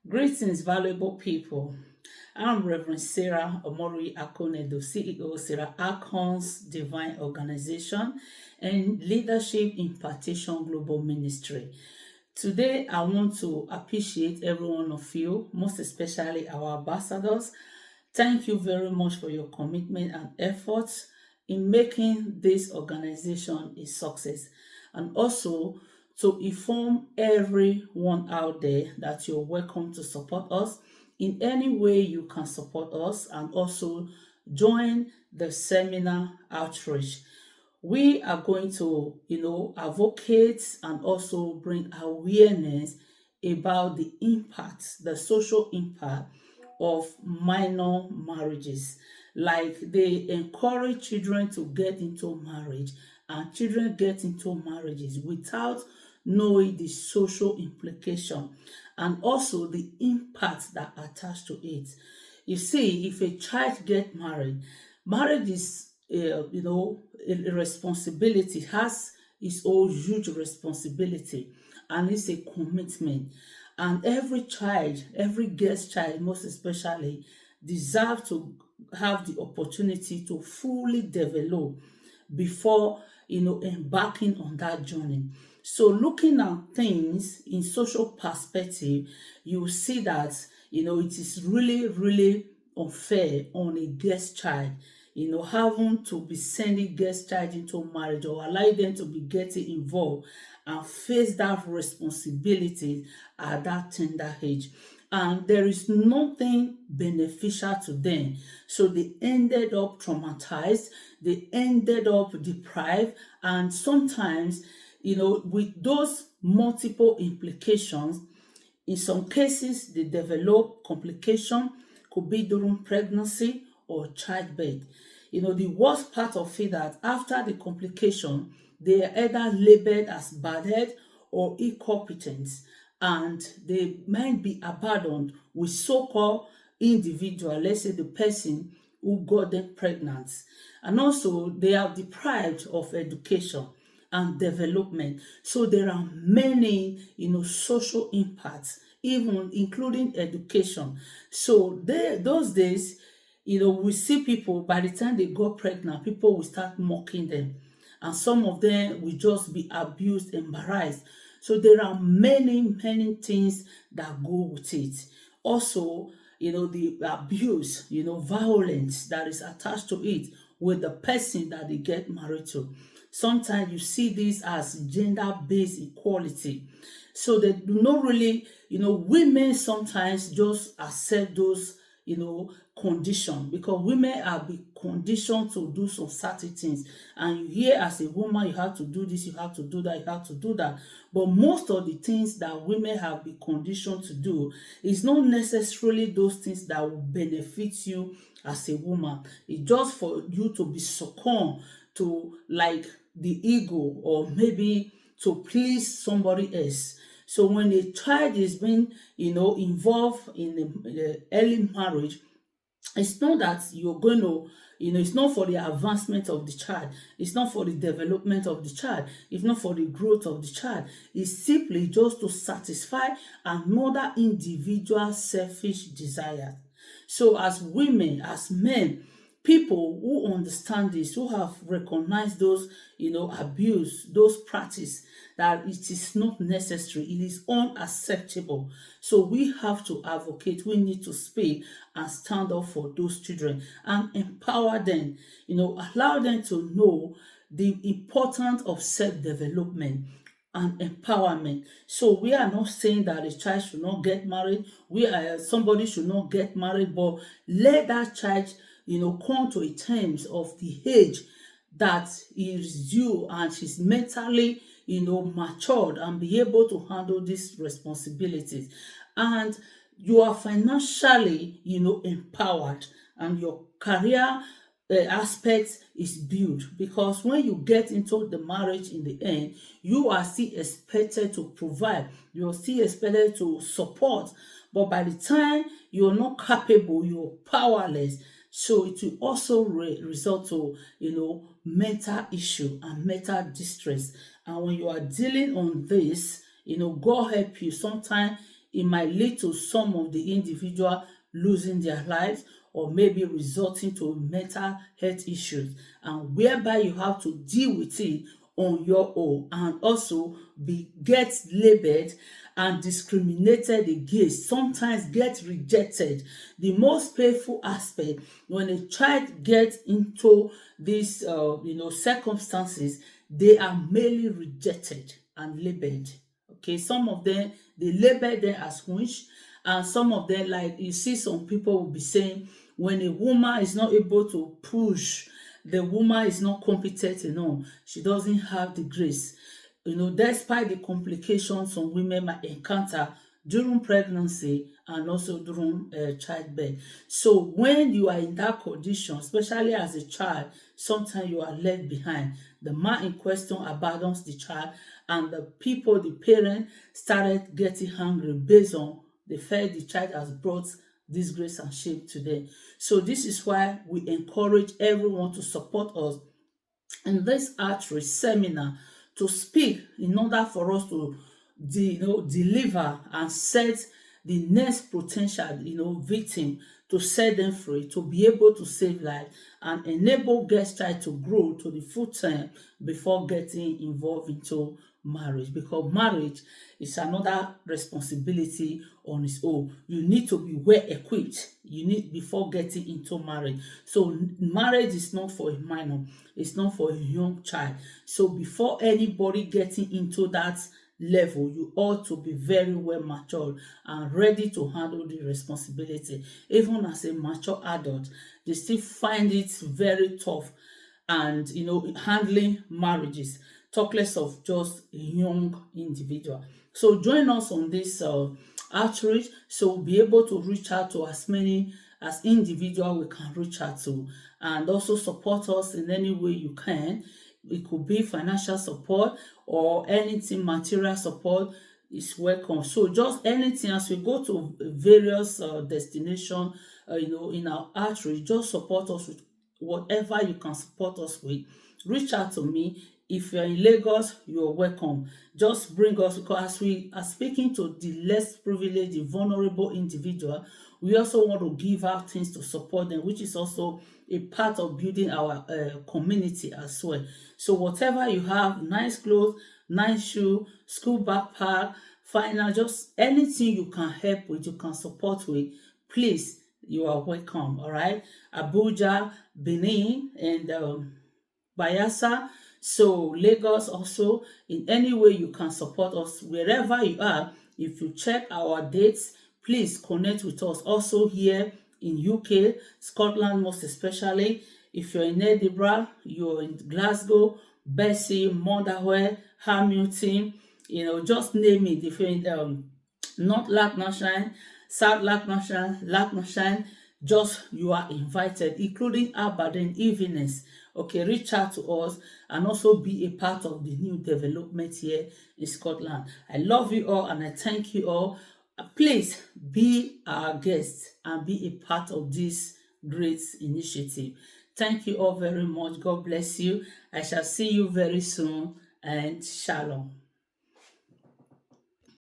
Greetings, valuable people. I'm Reverend Sarah Omori Akonedo, CEO Sarah Akon's Divine Organization and Leadership Impartation Global Ministry. Today, I want to appreciate every one of you, most especially our ambassadors. Thank you very much for your commitment and efforts in making this organization a success, and also to inform everyone out there that you're welcome to support us in any way you can support us, and also join the seminar outreach. We are going to, advocate and also bring awareness about the impact, the social impact of minor marriages. Like they encourage children to get into marriage, and children get into marriages without knowing the social implication and also the impact that attached to it. You see, if a child get married, marriage is a responsibility, has its own huge responsibility, and it's a commitment. And every child, every guest child most especially, deserve to have the opportunity to fully develop before embarking on that journey. So looking at things in social perspective, you will see that it is really unfair on a guest child, having to be sending guest child into marriage or allow them to be getting involved and face that responsibility at that tender age. And there is nothing beneficial to them. So they ended up traumatized, they ended up deprived, and sometimes, with those multiple implications, in some cases, they develop complication, could be during pregnancy or childbirth. The worst part of it that after the complication, they are either labeled as bad or incompetent, and they might be abandoned with so-called individual, let's say the person who got them pregnant. And also, they are deprived of education and development. So there are many, social impacts, even including education. So those days, we see people, by the time they got pregnant, people will start mocking them. And some of them will just be abused, embarrassed. So there are many things that go with it. Also, the abuse, violence that is attached to it with the person that they get married to. Sometimes you see this as gender-based equality. So they do not really, women sometimes just accept those, condition, because women have been conditioned to do some certain things, and you hear as a woman you have to do this, you have to do that, you have to do that. But most of the things that women have been conditioned to do is not necessarily those things that will benefit you as a woman. It's just for you to be succumb to, like, the ego, or maybe to please somebody else. So when a child is being involved in the early marriage, it's not that you're going to, it's not for the advancement of the child, it's not for the development of the child, it's not for the growth of the child. It's simply just to satisfy another individual selfish desire. So as women, as men, people who understand this, who have recognized those, abuse, those practice, that it is not necessary, it is unacceptable. So we have to advocate, we need to speak and stand up for those children and empower them, allow them to know the importance of self-development and empowerment. So we are not saying that a child should not get married. Somebody should not get married, but let that child, come to a terms of the age that is due, and she's mentally, matured and be able to handle these responsibilities. And you are financially, empowered, and your career aspect is built, because when you get into the marriage, in the end you are still expected to provide, you're still expected to support. But by the time you're not capable, you're powerless. So it will also result to mental issue and mental distress. And when you are dealing on this, God help you, sometimes it might lead to some of the individual losing their lives or maybe resulting to mental health issues, and whereby you have to deal with it on your own and also be get labeled and discriminated against, sometimes get rejected. The most painful aspect when a child gets into these circumstances, they are mainly rejected and labeled. Okay, some of them they label them as witch, and some of them, like you see, some people will be saying when a woman is not able to push, the woman is not competent enough, she doesn't have the grace. Despite the complications some women might encounter during pregnancy and also during childbirth. So when you are in that condition, especially as a child, sometimes you are left behind. The man in question abandons the child, and the people, the parents, started getting angry based on the fact the child has brought disgrace and shame to them. So this is why we encourage everyone to support us in this outreach seminar, to speak in order for us to deliver and set the next potential victim, to set them free, to be able to save lives and enable guest child to grow to the full term before getting involved into marriage, because marriage is another responsibility on its own. You need to be well equipped, you need, before getting into marriage. So marriage is not for a minor, it's not for a young child. So before anybody getting into that level, you ought to be very well matured and ready to handle the responsibility. Even as a mature adult, they still find it very tough and handling marriages, talk less of just a young individual. So join us on this outreach, so we'll be able to reach out to as many as individual we can reach out to, and also support us in any way you can. It could be financial support or anything, material support is welcome. So just anything, as we go to various destination in our outreach, just support us with whatever you can support us with. Reach out to me. If you're in Lagos, you're welcome. Just bring us, because as we are speaking to the less privileged, the vulnerable individual, we also want to give out things to support them, which is also a part of building our community as well. So whatever you have, nice clothes, nice shoe, school backpack, final, just anything you can help with, you can support with, please, you are welcome. All right, Abuja, Benin, and Bayelsa, so Lagos also. In any way you can support us, wherever you are, if you check our dates, please connect with us. Also here in UK, Scotland most especially. If you're in Edinburgh, you're in Glasgow, Bessie, Motherwell, Hamilton, just name it. If you're in North Lancashire, South Lancashire, just you are invited, including Aberdeen evenings. Okay, reach out to us and also be a part of the new development here in Scotland. I love you all and I thank you all. Please be our guest and be a part of this great initiative. Thank you all very much. God bless you. I shall see you very soon, and shalom.